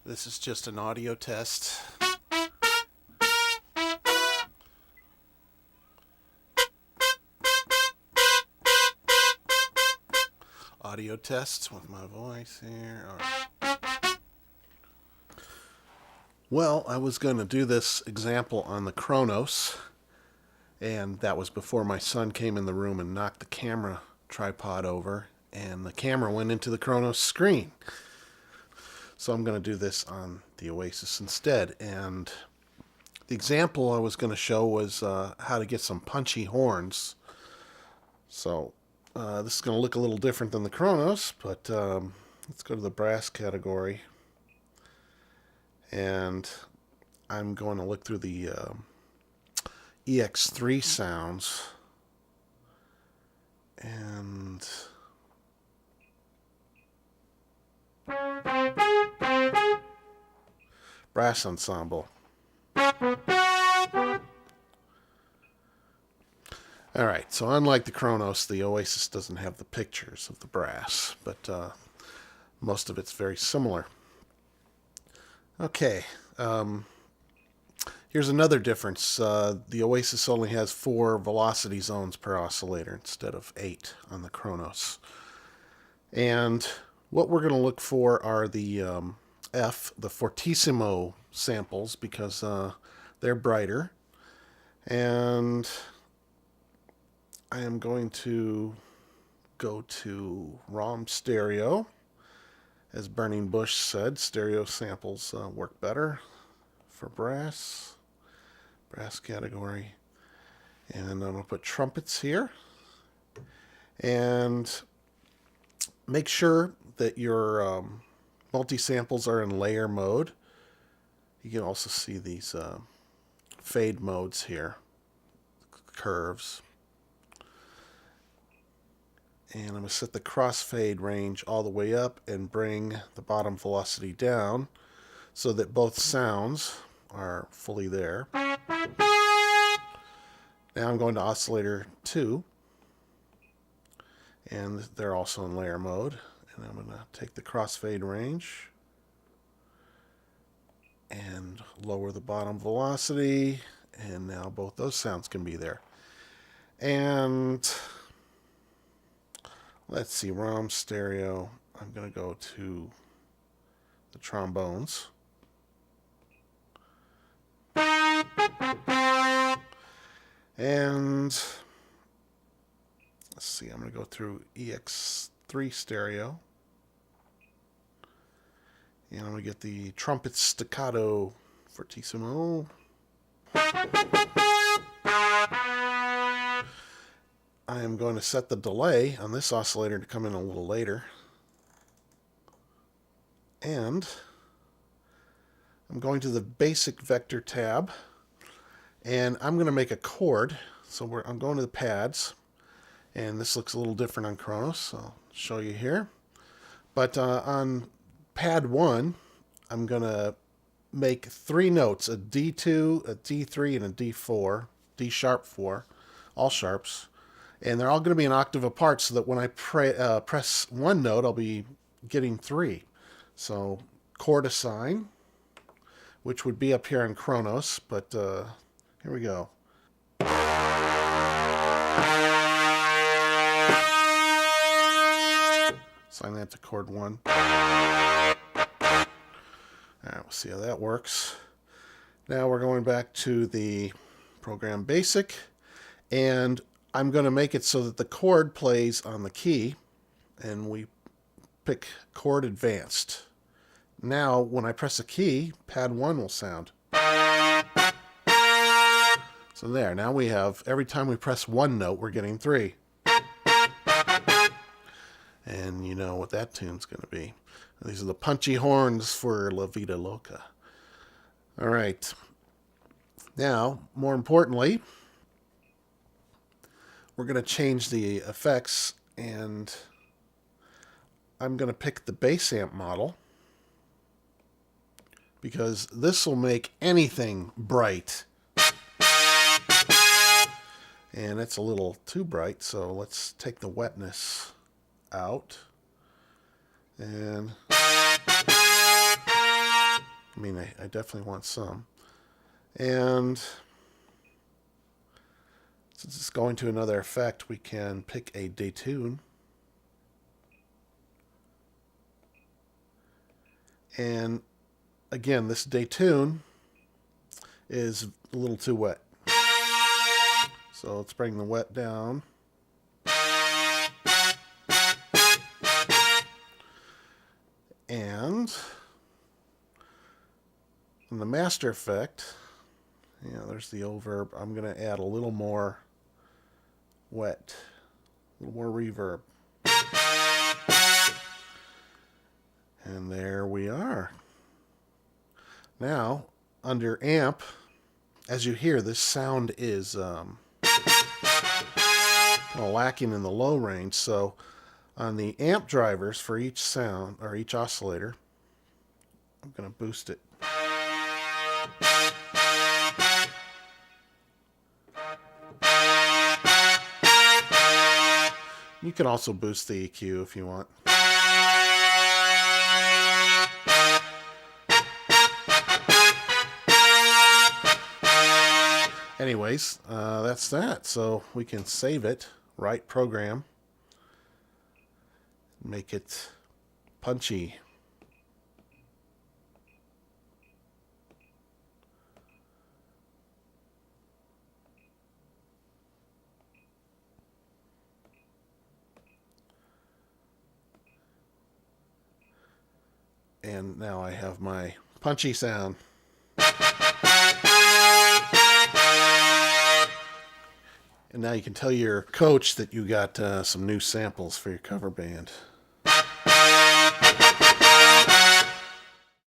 This is just an audio test. Audio tests with my voice here. Well, I was going to do this example on the Kronos, and that was before my son came in the room and knocked the camera tripod over, and the camera went into the Kronos screen. So I'm going to do this on the Oasis instead. And the example I was going to show was how to get some punchy horns. So this is going to look a little different than the Kronos, but let's go to the brass category. And I'm going to look through the EX3 sounds. And brass ensemble. Alright, so unlike the Kronos, the Oasis doesn't have the pictures of the brass, but most of it's very similar. Okay, here's another difference. The Oasis only has 4 velocity zones per oscillator instead of 8 on the Kronos. And what we're going to look for are the the fortissimo samples, because they're brighter. And I am going to go to ROM stereo. As Burning Bush said, stereo samples work better for brass category. And I'm going to put trumpets here. And make sure that your multi-samples are in layer mode. You can also see these fade modes here, curves. And I'm going to set the crossfade range all the way up and bring the bottom velocity down so that both sounds are fully there. Now I'm going to oscillator 2, and they're also in layer mode. And I'm going to take the crossfade range and lower the bottom velocity, and now both those sounds can be there. And let's see, ROM stereo. I'm going to go to the trombones. And let's see, I'm going to go through EX3 stereo. And I'm going to get the trumpet staccato fortissimo. I am going to set the delay on this oscillator to come in a little later. And I'm going to the basic vector tab. And I'm going to make a chord. So I'm going to the pads. And this looks a little different on Kronos, so I'll show you here. But on pad 1, I'm going to make 3 notes, a D2, a D3, and a D4, D sharp 4, all sharps. And they're all going to be an octave apart, so that when I press one note, I'll be getting 3. So chord assign, which would be up here in Kronos, but here we go. Assign that to chord 1. Alright, we'll see how that works. Now we're going back to the program basic, and I'm going to make it so that the chord plays on the key, and we pick chord advanced. Now, when I press a key, pad 1 will sound. So there, now we have, every time we press one note, we're getting 3. And you know what that tune's going to be. These are the Punchy Horns for La Vida Loca. All right. Now, more importantly, we're going to change the effects, and I'm going to pick the bass amp model, because this will make anything bright. And it's a little too bright, so let's take the wetness out. And mean, I definitely want some. And since it's going to another effect, we can pick a detune. And again, this detune is a little too wet. So let's bring the wet down. And in the master effect, there's the overb. I'm going to add a little more wet, a little more reverb. And there we are. Now, under amp, as you hear, this sound is lacking in the low range. So on the amp drivers for each sound, or each oscillator, I'm going to boost it. You can also boost the EQ if you want. Anyways, that's that. So we can save it, write program, make it punchy. And now I have my punchy sound. And now you can tell your coach that you got some new samples for your cover band.